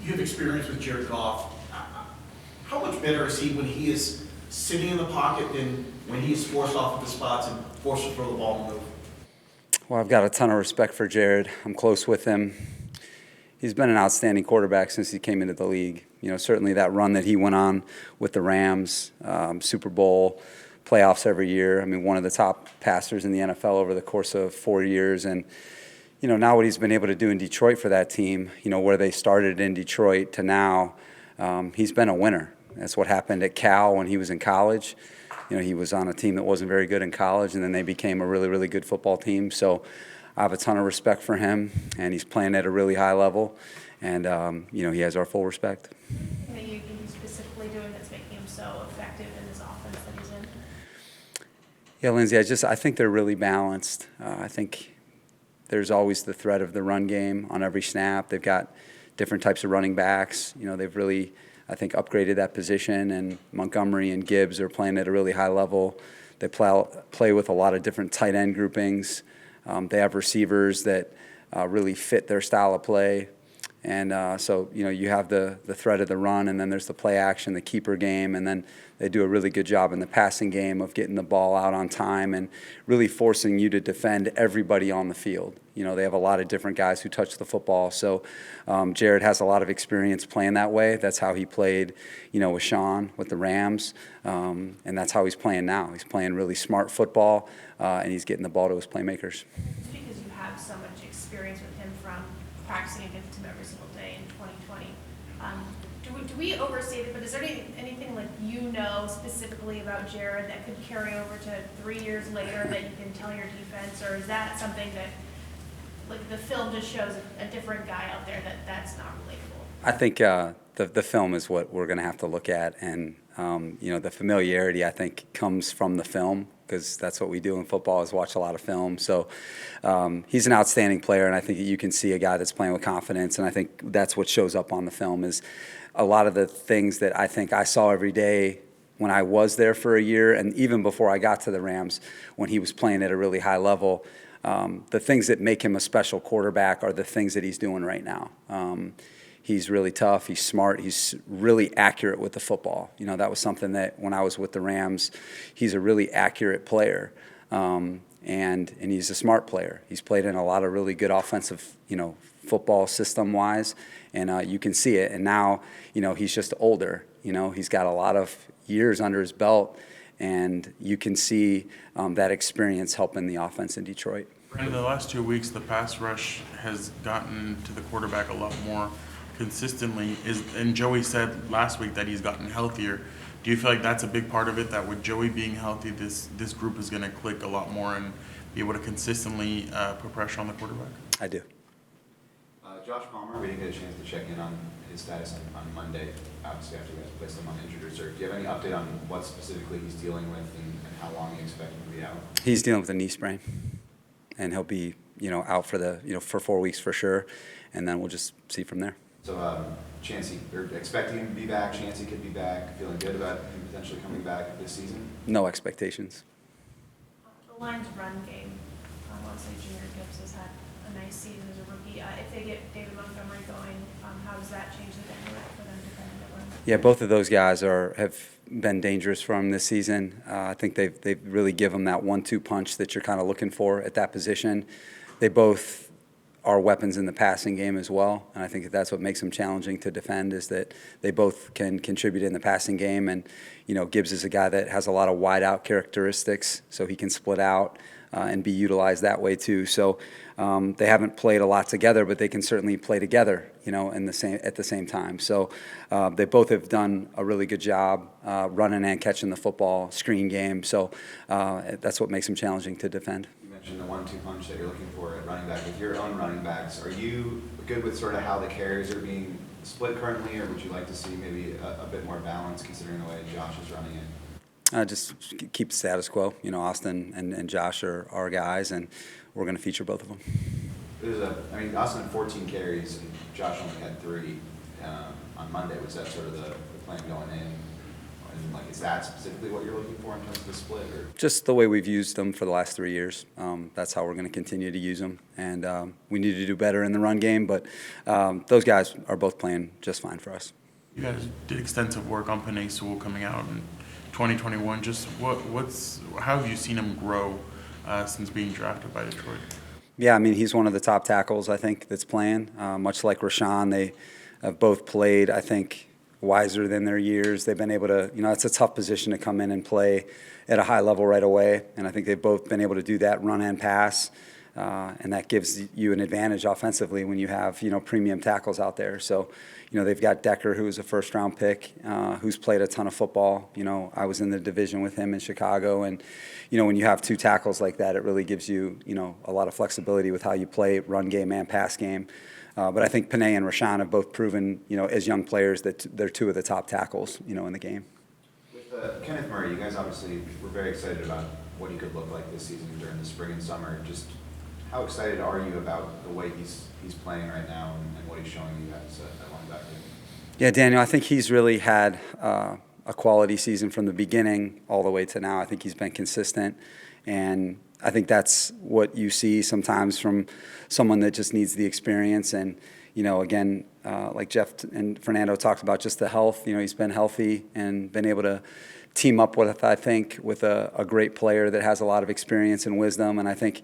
You have experience with Jared Goff. How much better is he when he is sitting in the pocket than when he's forced off of the spots and forced to throw the ball and move? Well, I've got a ton of respect for Jared. I'm close with him. He's been an outstanding quarterback since he came into the league. You know, certainly that run that he went on with the Rams, Super Bowl, playoffs every year. I mean, one of the top passers in the NFL over the course of 4 years. And, you know, now what he's been able to do in Detroit for that team, you know, where they started in Detroit to now, he's been a winner. That's what happened at Cal when he was in college. You know, he was on a team that wasn't very good in college, and then they became a really, really good football team. So I have a ton of respect for him, and he's playing at a really high level. And, you know, he has our full respect. What are you specifically doing that's making him so effective in this offense that he's in? Yeah, Lindsay, I think they're really balanced. I think there's always the threat of the run game on every snap. They've got different types of running backs. You know, they've really, I think, upgraded that position, and Montgomery and Gibbs are playing at a really high level. They play with a lot of different tight end groupings. They have receivers that really fit their style of play. And so, you know, you have the threat of the run, and then there's the play action, the keeper game, and then they do a really good job in the passing game of getting the ball out on time and really forcing you to defend everybody on the field. You know, they have a lot of different guys who touch the football. So Jared has a lot of experience playing that way. That's how he played, you know, with Sean, with the Rams, and that's how he's playing now. He's playing really smart football, and he's getting the ball to his playmakers. It's because you have so much experience with him from practicing against him every single day in 2020. Do we overstate it, but is there anything like you know specifically about Jared that could carry over to 3 years later that you can tell your defense, or is that something that, like, the film just shows a different guy out there that's not relatable? I think the film is what we're going to have to look at, and you know, the familiarity, I think, comes from the film, because that's what we do in football is watch a lot of film. So he's an outstanding player, and I think you can see a guy that's playing with confidence, and I think that's what shows up on the film is a lot of the things that I think I saw every day when I was there for a year, and even before I got to the Rams when he was playing at a really high level. The things that make him a special quarterback are the things that he's doing right now. He's really tough. He's smart. He's really accurate with the football. You know, that was something that when I was with the Rams, he's a really accurate player, and he's a smart player. He's played in a lot of really good offensive, you know, football system-wise, and you can see it. And now, you know, he's just older. You know, he's got a lot of years under his belt, and you can see that experience helping the offense in Detroit. In the last 2 weeks, the pass rush has gotten to the quarterback a lot more consistently. And Joey said last week that he's gotten healthier. Do you feel like that's a big part of it, that with Joey being healthy, this group is going to click a lot more and be able to consistently put pressure on the quarterback? I do. Josh Palmer, we didn't get a chance to check in on his status on Monday, obviously after you guys placed him on injured reserve. Do you have any update on what specifically he's dealing with and how long you expect him to be out? He's dealing with a knee sprain, and he'll be, you know, out for for 4 weeks for sure, and then we'll just see from there. So Chancey, you're expecting him to be back. Chancey could be back. Feeling good about him potentially coming back this season? No expectations. The Lions' run game, obviously Jared Gibbs has had a nice season as a rookie. If they get David Montgomery going, how does that change the dynamic for them defending the run? Yeah, both of those guys have been dangerous for him this season. I think they've really given him that 1-2 punch that you're kind of looking for at that position. They both are weapons in the passing game as well, and I think that's what makes them challenging to defend, is that they both can contribute in the passing game. And, you know, Gibbs is a guy that has a lot of wide out characteristics, so he can split out and be utilized that way too. So they haven't played a lot together, but they can certainly play together, you know, at the same time. So they both have done a really good job running and catching the football, screen game. So that's what makes them challenging to defend. You mentioned the 1-2 punch that you're looking for at running back. With your own running backs, are you good with sort of how the carries are being split currently, or would you like to see maybe a bit more balance considering the way Josh is running it? Just keep the status quo. You know, Austin and Josh are our guys, and we're going to feature both of them. Austin had 14 carries, and Josh only had 3 on Monday. Was that sort of the plan going in? And like, is that specifically what you're looking for in terms of the split, or? Just the way we've used them for the last 3 years. That's how we're going to continue to use them. And we need to do better in the run game, but those guys are both playing just fine for us. You guys did extensive work on Panay Sewell coming out in 2021. Just how have you seen him grow since being drafted by Detroit? Yeah, I mean, he's one of the top tackles, I think, that's playing. Much like Rashawn, they have both played, I think, wiser than their years. They've been able to, it's a tough position to come in and play at a high level right away. And I think they've both been able to do that, run and pass. And that gives you an advantage offensively when you have, premium tackles out there. So, they've got Decker, who's a first-round pick, who's played a ton of football. I was in the division with him in Chicago. And, when you have two tackles like that, it really gives you, a lot of flexibility with how you play run game and pass game. But I think Panay and Rashawn have both proven, as young players that they're two of the top tackles, in the game. With Kenneth Murray, you guys obviously were very excited about what he could look like this season during the spring and summer. Just how excited are you about the way he's playing right now and what he's showing you as a linebacker? Yeah, Daniel, I think he's really had a quality season from the beginning all the way to now. I think he's been consistent, and I think that's what you see sometimes from someone that just needs the experience. And, again, like Jeff and Fernando talked about, just the health. He's been healthy and been able to team up with, I think, with a great player that has a lot of experience and wisdom. And I think,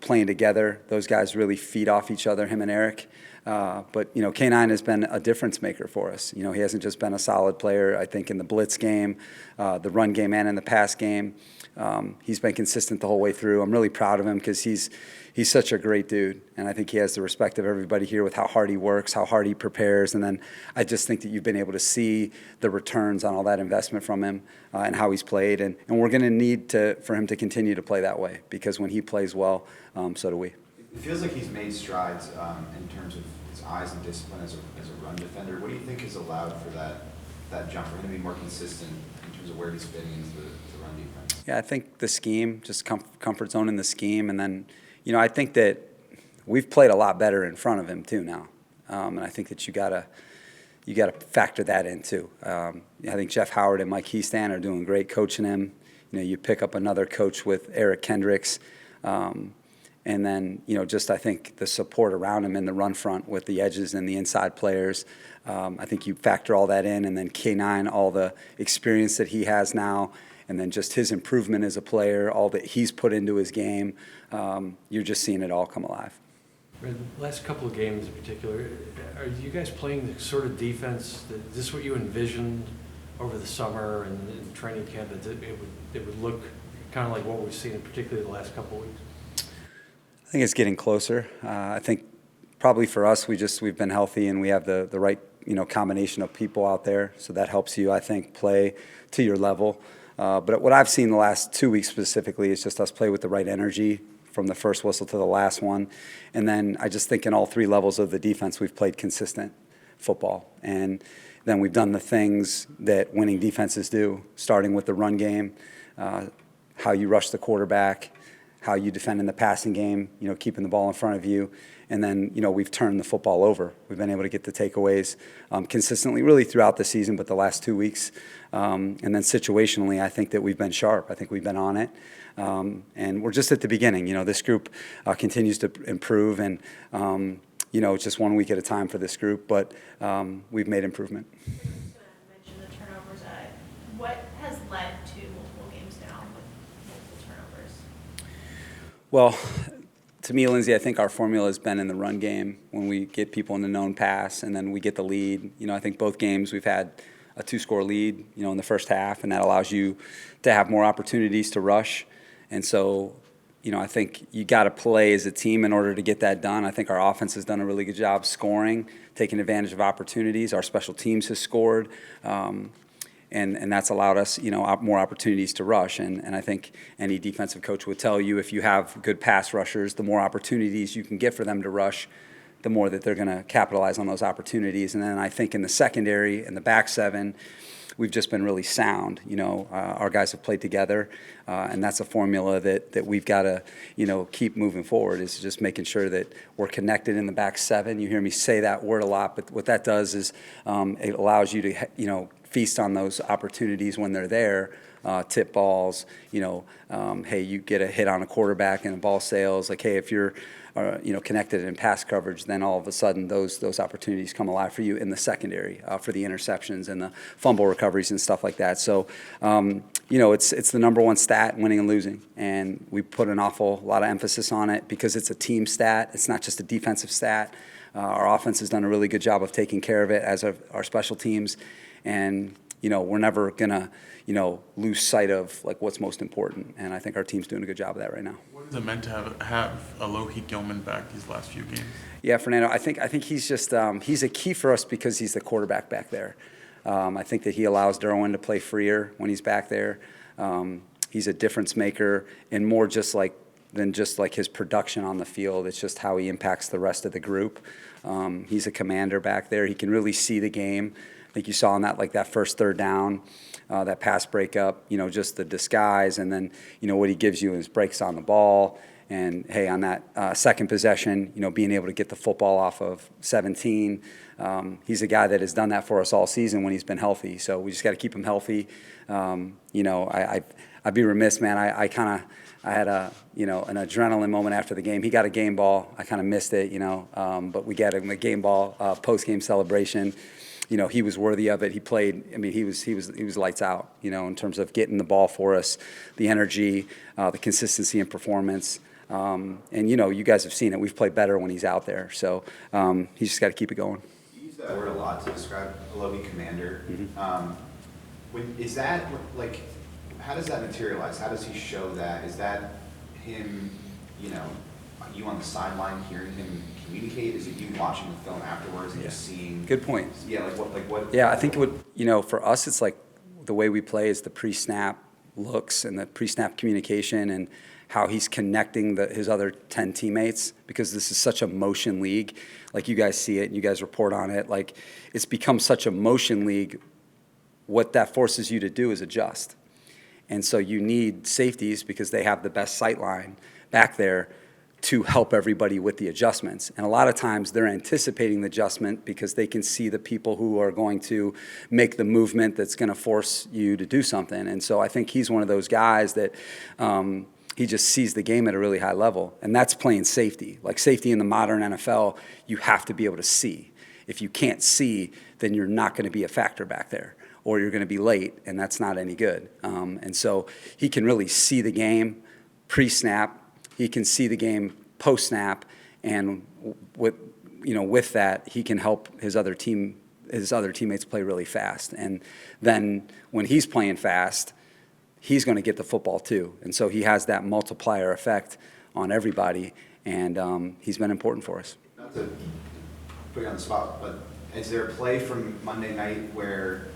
playing together, those guys really feed off each other, him and Eric. But, K9 has been a difference maker for us. He hasn't just been a solid player, I think, in the blitz game, the run game, and in the pass game. He's been consistent the whole way through. I'm really proud of him because he's such a great dude, and I think he has the respect of everybody here with how hard he works, how hard he prepares, and then I just think that you've been able to see the returns on all that investment from him and how he's played, and we're going to need for him to continue to play that way because when he plays well, so do we. It feels like he's made strides in terms of his eyes and discipline as a run defender. What do you think has allowed for that jump for him to be more consistent in terms of where he's fitting into the run defense? Yeah, I think the scheme, just comfort zone in the scheme, and then, I think that we've played a lot better in front of him too now, and I think that you gotta factor that in too. I think Jeff Howard and Mike Heastan are doing great coaching him. You pick up another coach with Eric Kendricks, and then just I think the support around him in the run front with the edges and the inside players. I think you factor all that in, and then K9, all the experience that he has now. And then just his improvement as a player, all that he's put into his game, you're just seeing it all come alive. The last couple of games in particular, are you guys playing the sort of defense, is this what you envisioned over the summer and in training camp, that it would look kind of like what we've seen, in particularly the last couple of weeks? I think it's getting closer. I think probably for us, we've been healthy and we have the right combination of people out there, so that helps you, I think, play to your level. But what I've seen the last 2 weeks specifically is just us play with the right energy from the first whistle to the last one. And then I just think in all three levels of the defense, we've played consistent football. And then we've done the things that winning defenses do, starting with the run game, how you rush the quarterback, how you defend in the passing game, keeping the ball in front of you. And then, we've turned the football over. We've been able to get the takeaways consistently, really throughout the season, but the last 2 weeks. And then situationally, I think that we've been sharp. I think we've been on it. And we're just at the beginning. This group continues to improve, and, it's just 1 week at a time for this group, but we've made improvement. I was just going to mention the turnovers. What has led to multiple games now with multiple turnovers? Well, to me, Lindsay, I think our formula has been in the run game when we get people in the known pass and then we get the lead. I think both games we've had a 2-score lead, in the first half, and that allows you to have more opportunities to rush. And so, I think you got to play as a team in order to get that done. I think our offense has done a really good job scoring, taking advantage of opportunities. Our special teams has scored. And that's allowed us, more opportunities to rush. And I think any defensive coach would tell you if you have good pass rushers, the more opportunities you can get for them to rush, the more that they're going to capitalize on those opportunities. And then I think in the secondary and the back seven, we've just been really sound. Our guys have played together, and that's a formula that we've got to, keep moving forward, is just making sure that we're connected in the back seven. You hear me say that word a lot, but what that does is it allows you to, feast on those opportunities when they're there. Tip balls, hey, you get a hit on a quarterback and a ball sails. Like, hey, if you're, connected in pass coverage, then all of a sudden those opportunities come alive for you in the secondary for the interceptions and the fumble recoveries and stuff like that. So, it's the number one stat, winning and losing, and we put an awful lot of emphasis on it because it's a team stat. It's not just a defensive stat. Our offense has done a really good job of taking care of it, as have our special teams, and we're never gonna lose sight of like what's most important, and I think our team's doing a good job of that right now. What is it meant to have Alohi Gilman back these last few games? Yeah, Fernando, I think he's just he's a key for us because he's the quarterback back there. I think that he allows Derwin to play freer when he's back there. He's a difference maker, and more than just like his production on the field. It's just how he impacts the rest of the group. He's a commander back there. He can really see the game. I think you saw on that first third down, that pass breakup, just the disguise, and then, what he gives you is breaks on the ball. And, hey, on that second possession, being able to get the football off of 17, he's a guy that has done that for us all season when he's been healthy. So we just got to keep him healthy. I'd be remiss, man. I had an adrenaline moment after the game. He got a game ball. I kind of missed it, but we got him a game ball post-game celebration. He was worthy of it. He played. I mean, he was lights out. In terms of getting the ball for us, the energy, the consistency in performance. And you guys have seen it. We've played better when he's out there. So he's just got to keep it going. You use that word a lot to describe Alohi Commander. Mm-hmm. Is that like? How does that materialize? How does he show that? Is that him? You on the sideline hearing him communicate? Is it you watching the film afterwards and just seeing? Good point. Yeah, like what? Yeah, I think for us, it's like the way we play is the pre-snap looks and the pre-snap communication and how he's connecting his other 10 teammates, because this is such a motion league. Like, you guys see it and you guys report on it. Like, it's become such a motion league. What that forces you to do is adjust. And so you need safeties because they have the best sight line back there to help everybody with the adjustments. And a lot of times they're anticipating the adjustment because they can see the people who are going to make the movement that's going to force you to do something. And so I think he's one of those guys that he just sees the game at a really high level. And that's playing safety. Like, safety in the modern NFL, you have to be able to see. If you can't see, then you're not going to be a factor back there, or you're going to be late, and that's not any good. And so he can really see the game pre-snap. He can see the game post-snap, and with that, he can help his other teammates play really fast. And then when he's playing fast, he's going to get the football too. And so he has that multiplier effect on everybody, and he's been important for us. Not to put you on the spot, but is there a play from Monday night where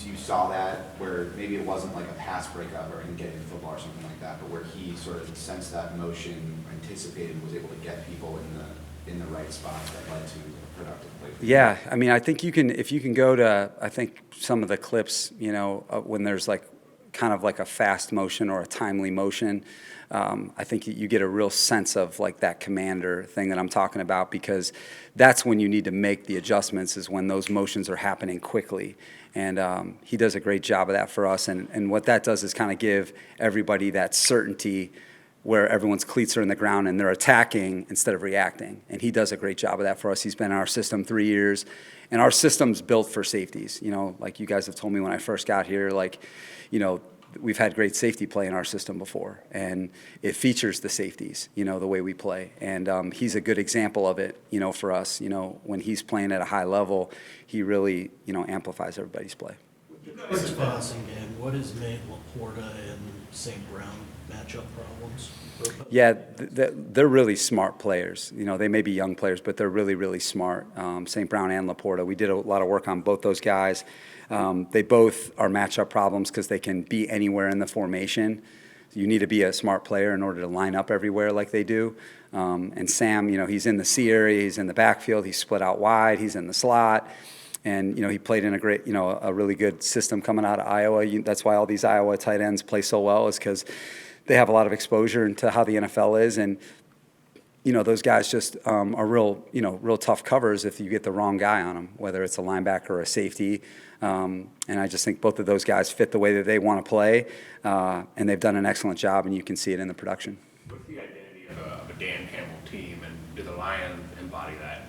you saw that, where maybe it wasn't like a pass breakup or him getting the football or something like that, but where he sort of sensed that motion, anticipated, was able to get people in the right spot that led to a productive play? Yeah, I mean, I think if you can go to, I think, some of the clips, when there's like kind of like a fast motion or a timely motion, I think you get a real sense of like that commander thing that I'm talking about, because that's when you need to make the adjustments, is when those motions are happening quickly. And he does a great job of that for us. And what that does is kind of give everybody that certainty where everyone's cleats are in the ground and they're attacking instead of reacting. And he does a great job of that for us. He's been in our system 3 years. And our system's built for safeties. Like you guys have told me when I first got here, we've had great safety play in our system before, and it features the safeties, the way we play. And he's a good example of it, for us. When he's playing at a high level, he really, amplifies everybody's play. This passing game, what has made Laporta and St. Brown matchup problems? Yeah, they're really smart players. They may be young players, but they're really, really smart. St. Brown and Laporta. We did a lot of work on both those guys. They both are matchup problems because they can be anywhere in the formation. You need to be a smart player in order to line up everywhere like they do. And Sam, he's in the C area, he's in the backfield, he's split out wide, he's in the slot. And, he played in a great, a really good system coming out of Iowa. That's why all these Iowa tight ends play so well, is because they have a lot of exposure into how the NFL is. And those guys just are real tough covers if you get the wrong guy on them, whether it's a linebacker or a safety. And I just think both of those guys fit the way that they want to play, and they've done an excellent job, and you can see it in the production. What's the identity of a Dan Campbell team, and do the Lions embody that?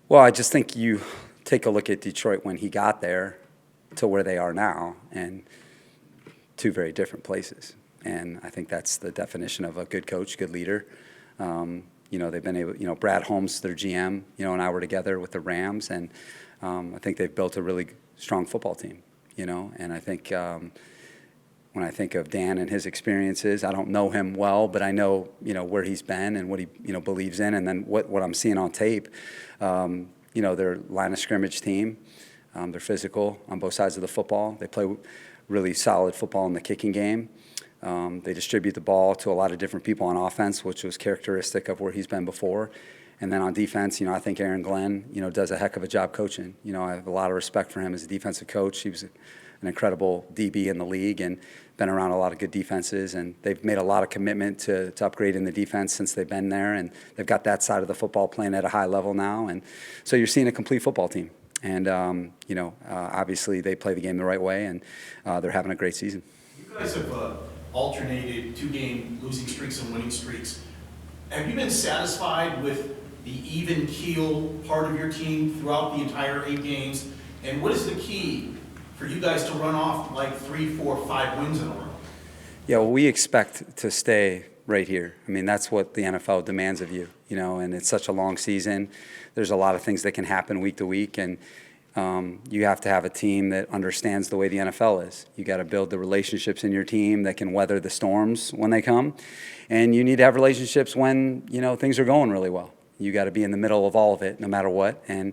Well, I just think you take a look at Detroit when he got there to where they are now, and two very different places. And I think that's the definition of a good coach, good leader. They've been able, Brad Holmes, their GM, and I were together with the Rams, and I think they've built a really strong football team, and I think when I think of Dan and his experiences, I don't know him well, but I know, where he's been and what he, believes in, and then what I'm seeing on tape, their line of scrimmage team, they're physical on both sides of the football. They play really solid football in the kicking game. They distribute the ball to a lot of different people on offense, which was characteristic of where he's been before. And then on defense, I think Aaron Glenn, does a heck of a job coaching. I have a lot of respect for him as a defensive coach. He was an incredible DB in the league and been around a lot of good defenses. And they've made a lot of commitment to upgrading the defense since they've been there. And they've got that side of the football playing at a high level now. And so you're seeing a complete football team. And, obviously they play the game the right way, and they're having a great season. You guys have alternated 2-game losing streaks and winning streaks. Have you been satisfied with the even keel part of your team throughout the entire 8 games? And what is the key for you guys to run off like 3, 4, 5 wins in a row? Yeah, well, we expect to stay right here. I mean, that's what the NFL demands of you, and it's such a long season. There's a lot of things that can happen week to week, and you have to have a team that understands the way the NFL is. You got to build the relationships in your team that can weather the storms when they come, and you need to have relationships when things are going really well. You got to be in the middle of all of it, no matter what. And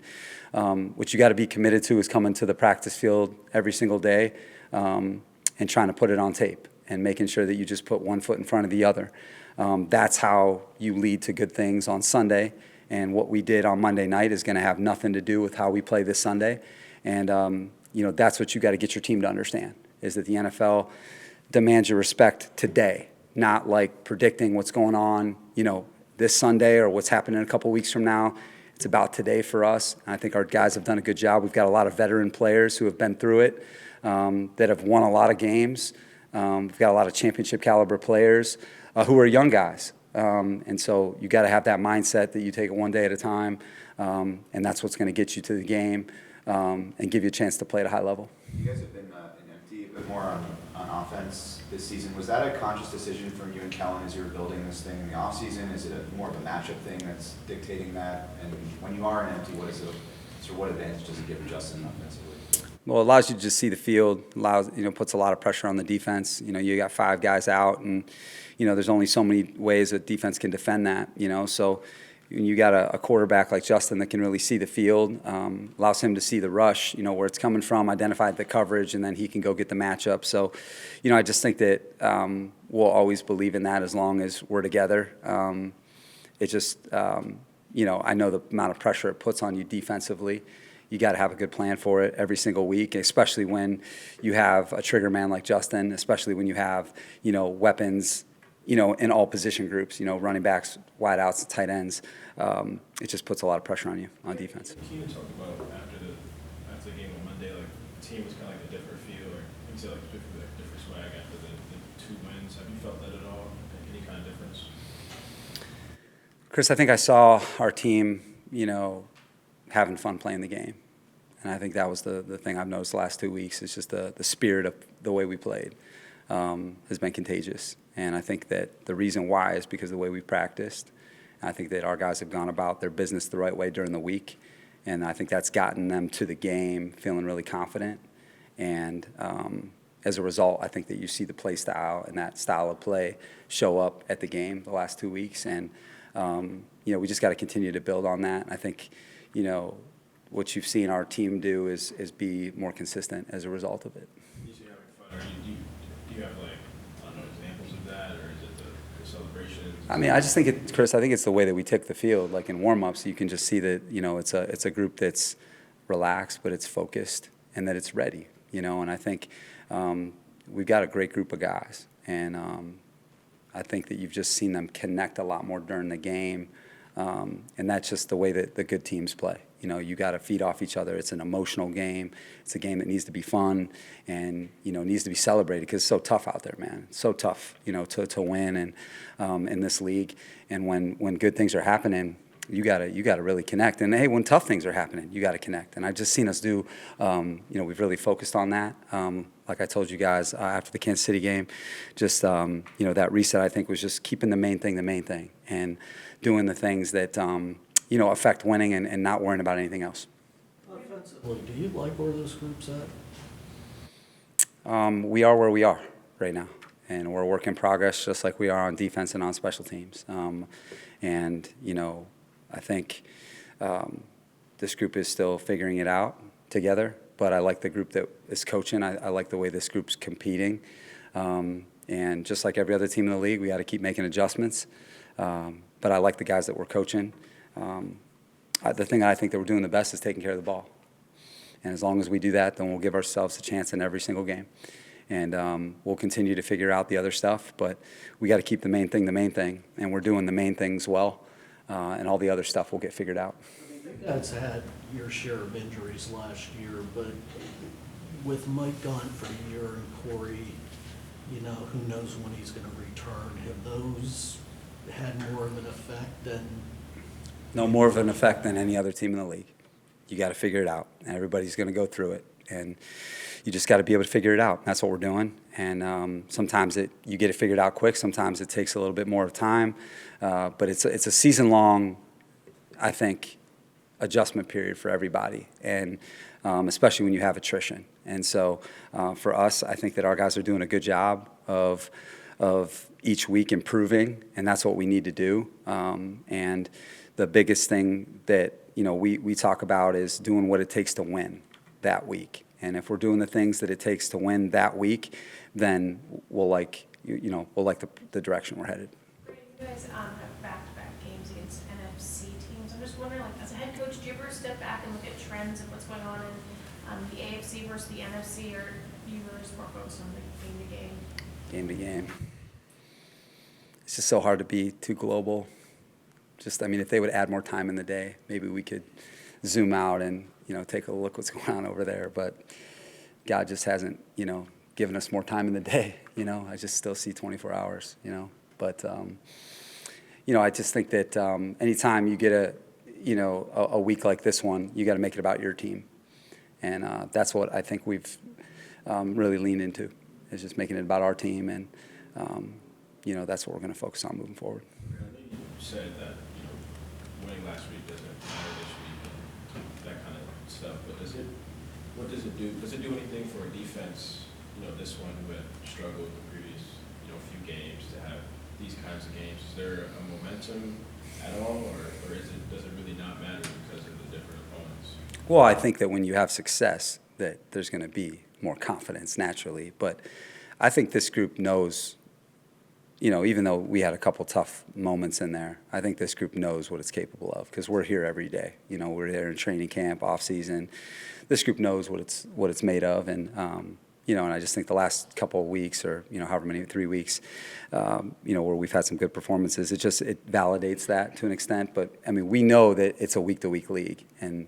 what you got to be committed to is coming to the practice field every single day and trying to put it on tape and making sure that you just put one foot in front of the other. That's how you lead to good things on Sunday. And what we did on Monday night is going to have nothing to do with how we play this Sunday. And, that's what you got to get your team to understand, is that the NFL demands your respect today, not like predicting what's going on, this Sunday or what's happening a couple weeks from now. It's about today for us. And I think our guys have done a good job. We've got a lot of veteran players who have been through it, that have won a lot of games. We've got a lot of championship caliber players who are young guys. And so you got to have that mindset that you take it one day at a time, and that's what's going to get you to the game and give you a chance to play at a high level. You guys have been in empty a bit more on offense this season. Was that a conscious decision from you and Kellen as you were building this thing in the offseason? Is it more of a matchup thing that's dictating that? And when you are in empty, what advantage does it give Justin offensively? Well, it allows you to just see the field, puts a lot of pressure on the defense. You got 5 guys out, and, there's only so many ways a defense can defend that, So when you got a quarterback like Justin that can really see the field, allows him to see the rush, where it's coming from, identify the coverage, and then he can go get the matchup. So, I just think that we'll always believe in that as long as we're together. It just, I know the amount of pressure it puts on you defensively. You got to have a good plan for it every single week, especially when you have a trigger man like Justin, especially when you have, weapons, in all position groups, running backs, wideouts, tight ends. It just puts a lot of pressure on you on defense. The team talked about after the game on Monday, like the team was kind of like a different feel, or you can say like different swag after the 2 wins. Have you felt that at all? Any kind of difference? Chris, I think I saw our team, having fun playing the game. And I think that was the thing I've noticed the last 2 weeks. It's just the spirit of the way we played has been contagious. And I think that the reason why is because of the way we practiced. I think that our guys have gone about their business the right way during the week. And I think that's gotten them to the game feeling really confident. And as a result, I think that you see the play style and that style of play show up at the game the last 2 weeks. And, we just got to continue to build on that. I think, what you've seen our team do is be more consistent as a result of it. You say having fun, or do you have examples of that, or is it the celebrations? I mean, I just think Chris, I think it's the way that we take the field. Like in warm-ups, you can just see that, it's a group that's relaxed, but it's focused and that it's ready, And I think we've got a great group of guys. And, I think that you've just seen them connect a lot more during the game, and that's just the way that the good teams play. You got to feed off each other. It's an emotional game. It's a game that needs to be fun and, needs to be celebrated because it's so tough out there, man. It's so tough, to win and in this league. And when good things are happening, you gotta really connect. And hey, when tough things are happening, you gotta connect. And I've just seen us do, we've really focused on that. Like I told you guys after the Kansas City game, just that reset I think was just keeping the main thing, and doing the things that affect winning and not worrying about anything else. Offensively, do you like where this group's at? We are where we are right now, and we're a work in progress, just like we are on defense and on special teams. I think this group is still figuring it out together, but I like the group that is coaching. I like the way this group's competing. And just like every other team in the league, we got to keep making adjustments. But I like the guys that we're coaching. The thing I think that we're doing the best is taking care of the ball. And as long as we do that, then we'll give ourselves a chance in every single game. And we'll continue to figure out the other stuff, but we got to keep the main thing, and we're doing the main things well. And all the other stuff will get figured out. You guys had your share of injuries last year, but with Mike gone for a year and Corey, who knows when he's going to return, have those had more of an effect than? No more of an effect than any other team in the league. You got to figure it out, and everybody's going to go through it. And you just got to be able to figure it out. That's what we're doing. And sometimes you get it figured out quick. Sometimes it takes a little bit more of time. But it's a season-long, I think, adjustment period for everybody, and especially when you have attrition. And so for us, I think that our guys are doing a good job of each week improving, and that's what we need to do. And the biggest thing that we talk about is doing what it takes to win that week. And if we're doing the things that it takes to win that week, then we'll like the direction we're headed. You guys have back-to-back games against NFC teams. I'm just wondering, as a head coach, do you ever step back and look at trends of what's going on in the AFC versus the NFC, or do you really just more focused on the game to game? Game to game. It's just so hard to be too global. If they would add more time in the day, maybe we could zoom out and take a look what's going on over there. But God just hasn't given us more time in the day. I just still see 24 hours. But I just think that anytime you get a week like this one, you got to make it about your team, and that's what I think we've really leaned into, is just making it about our team, and that's what we're going to focus on moving forward. You said that winning last week doesn't matter this week and that kind of stuff, but what does it do? Does it do anything for a defense? This one who had struggled the previous few games to have these kinds of games. Is there a momentum at all, or does it really not matter because of the different opponents? Well, I think that when you have success, that there's going to be more confidence naturally. But I think this group knows, even though we had a couple tough moments in there, I think this group knows what it's capable of, because we're here every day. We're there in training camp, off season. This group knows what it's made of, and and I just think the last couple of weeks, or however many, 3 weeks, where we've had some good performances, it validates that to an extent. But we know that it's a week-to-week league, and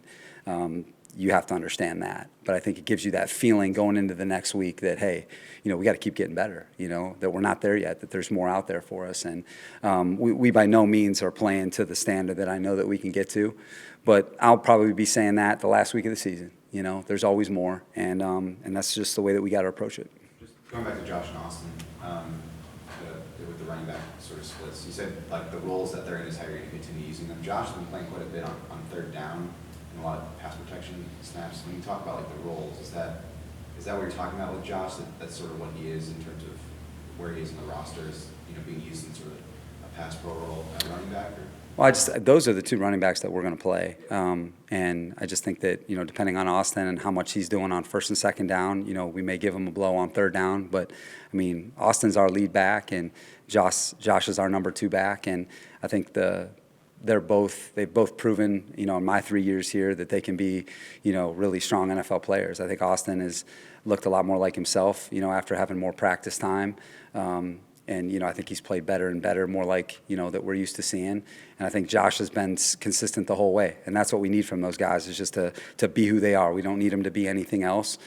you have to understand that. But I think it gives you that feeling going into the next week that, hey, we got to keep getting better. That we're not there yet, that there's more out there for us, and we by no means are playing to the standard that I know that we can get to. But I'll probably be saying that the last week of the season. There's always more, and that's just the way that we got to approach it. Just going back to Josh and Austin, with the running back sort of splits, you said the roles that they're in is how you're going to continue using them. Josh has been playing quite a bit on third down and a lot of pass protection snaps. When you talk about the roles, is that what you're talking about with Josh? That's sort of what he is in terms of where he is in the roster, is being used in sort of a pass pro role at running back? Or? Well, those are the two running backs that we're going to play, and I just think that depending on Austin and how much he's doing on first and second down, we may give him a blow on third down. But Austin's our lead back, and Josh is our number 2 back, and I think they've both proven in my 3 years here that they can be really strong NFL players. I think Austin has looked a lot more like himself after having more practice time. I think he's played better and better, more like, that we're used to seeing. And I think Josh has been consistent the whole way. And that's what we need from those guys, is just to be who they are. We don't need them to be anything else,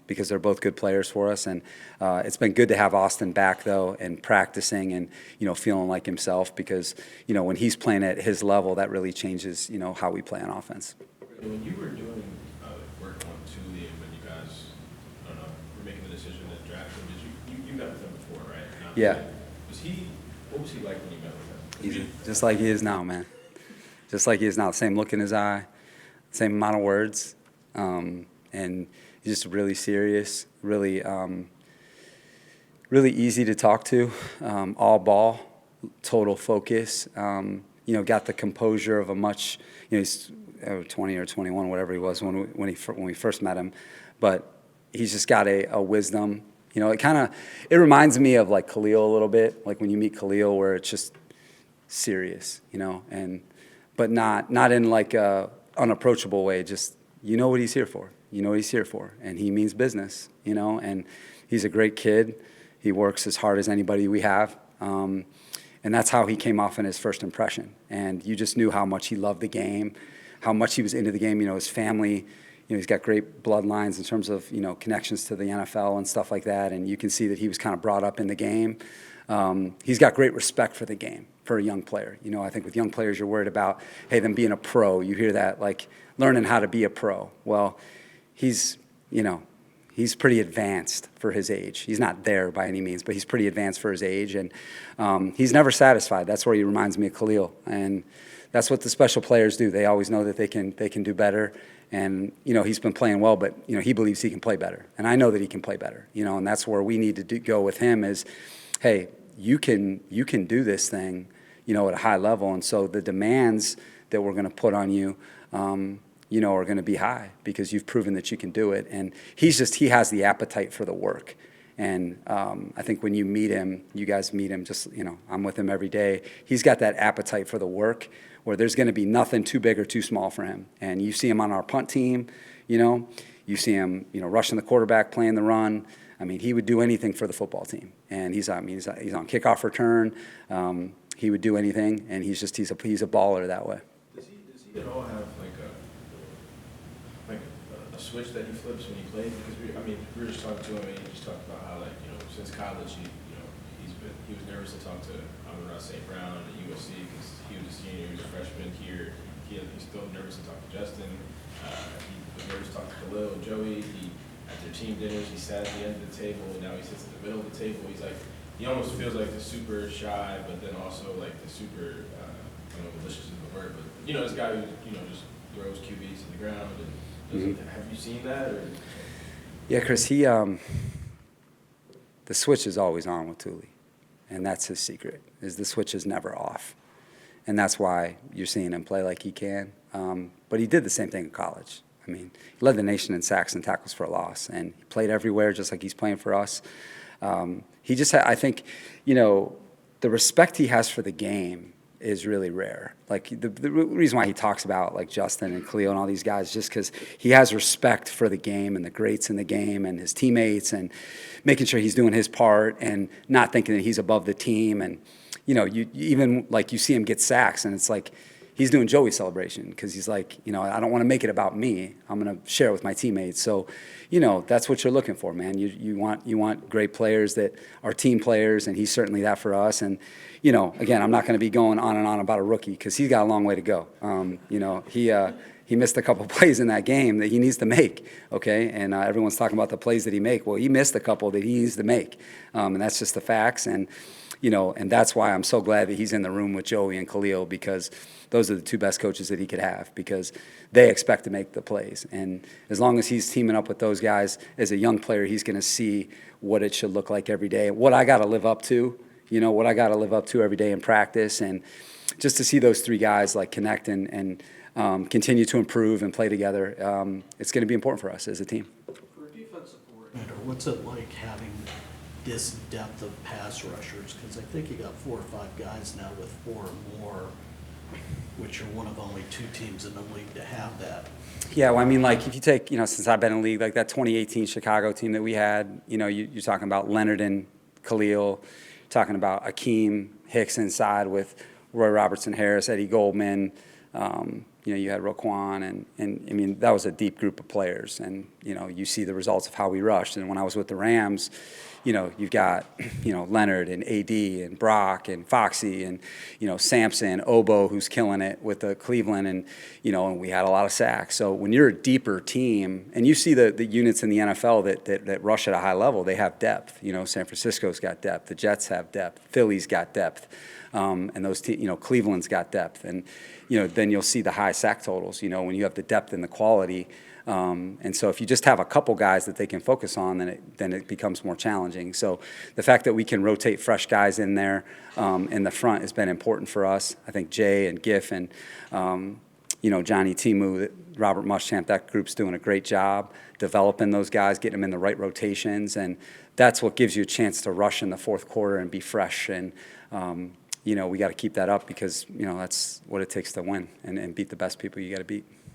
because they're both good players for us. And it's been good to have Austin back, though, and practicing and, feeling like himself, because, when he's playing at his level, that really changes, how we play on offense. When you were doing work on Tuli, and when you guys, I don't know, were making the decision to draft him, you met with him before, right? Yeah. What was he like when you met with him? He's just like he is now, man. Just like he is now. Same look in his eye, same amount of words, and he's just really serious, really easy to talk to, all ball, total focus. Got the composure of a much, he's 20 or 21, whatever he was when we first met him, but he's just got a wisdom. It reminds me of like Khalil a little bit, like when you meet Khalil, where it's just serious, but not in like a unapproachable way. Just what he's here for. What he's here for, and he means business. And he's a great kid. He works as hard as anybody we have, and that's how he came off in his first impression. And you just knew how much he loved the game, how much he was into the game. His family. He's got great bloodlines in terms of, connections to the NFL and stuff like that. And you can see that he was kind of brought up in the game. He's got great respect for the game, for a young player. I think with young players, you're worried about, hey, them being a pro. You hear that, like, learning how to be a pro. Well, he's pretty advanced for his age. He's not there by any means, but he's pretty advanced for his age. And he's never satisfied. That's where he reminds me of Khalil. And that's what the special players do. They always know that they can do better. And, he's been playing well, but, he believes he can play better. And I know that he can play better, and that's where we need to go with him is, hey, you can do this thing, at a high level. And so the demands that we're going to put on you, are going to be high because you've proven that you can do it. And he has the appetite for the work. And I think when you guys meet him, just, I'm with him every day. He's got that appetite for the work where there's going to be nothing too big or too small for him. And you see him on our punt team, you see him, rushing the quarterback, playing the run. I mean, he would do anything for the football team. And he's on kickoff return. He would do anything, and he's a baller that way. Does he at all have like a switch that he flips when he plays? Because we were just talking to him, and he just talked about how since college he was nervous to talk to St. Brown at USC because he was a senior, he was a freshman here. He's still nervous to talk to Justin. He was nervous to talk to Khalil, Joey. At their team dinners, he sat at the end of the table, and now he sits in the middle of the table. He almost feels like the super shy, but then also like the super, I don't know, malicious is the word, but this guy who just throws QBs to the ground. And have you seen that? Or? Yeah, Chris, the switch is always on with Tuli, and that's his secret. Is the switch is never off, and that's why you're seeing him play like he can. But he did the same thing in college. He led the nation in sacks and tackles for a loss, and he played everywhere just like he's playing for us. I think, the respect he has for the game is really rare. Like the reason why he talks about like Justin and Cleo and all these guys, just because he has respect for the game and the greats in the game and his teammates and making sure he's doing his part and not thinking that he's above the team. And, you even like you see him get sacks and it's like, he's doing Joey's celebration because he's like, I don't want to make it about me. I'm going to share it with my teammates. So, that's what you're looking for, man. You want great players that are team players, and he's certainly that for us. And, again, I'm not going to be going on and on about a rookie because he's got a long way to go. He missed a couple plays in that game that he needs to make, okay? And everyone's talking about the plays that he make. Well, he missed a couple that he needs to make, and that's just the facts. And and that's why I'm so glad that he's in the room with Joey and Khalil because those are the two best coaches that he could have because they expect to make the plays. And as long as he's teaming up with those guys as a young player, he's going to see what it should look like every day, what I got to live up to, what I got to live up to every day in practice. And just to see those three guys like connect and continue to improve and play together, it's going to be important for us as a team. For a defensive coordinator, what's it like having this depth of pass rushers? Because I think you got 4 or 5 guys now with 4 or more, which are one of only 2 teams in the league to have that. Yeah, well, like if you take, since I've been in the league, like that 2018 Chicago team that we had, you're talking about Leonard and Khalil, talking about Akeem Hicks inside with Roy Robertson Harris, Eddie Goldman. You had Roquan, and I mean, that was a deep group of players. And, you see the results of how we rushed. And when I was with the Rams, you've got, Leonard and AD and Brock and Foxy and, Sampson, Obo, who's killing it with the Cleveland. And, and we had a lot of sacks. So when you're a deeper team, and you see the units in the NFL that rush at a high level, they have depth. San Francisco's got depth. The Jets have depth. Philly's got depth. And those Cleveland's got depth. And, then you'll see the high sack totals, when you have the depth and the quality. And so if you just have a couple guys that they can focus on, then it becomes more challenging. So the fact that we can rotate fresh guys in there in the front has been important for us. I think Jay and Giff and, Johnny Timu, Robert Muschamp, that group's doing a great job developing those guys, getting them in the right rotations. And that's what gives you a chance to rush in the fourth quarter and be fresh. And, we got to keep that up because, that's what it takes to win and beat the best people you got to beat.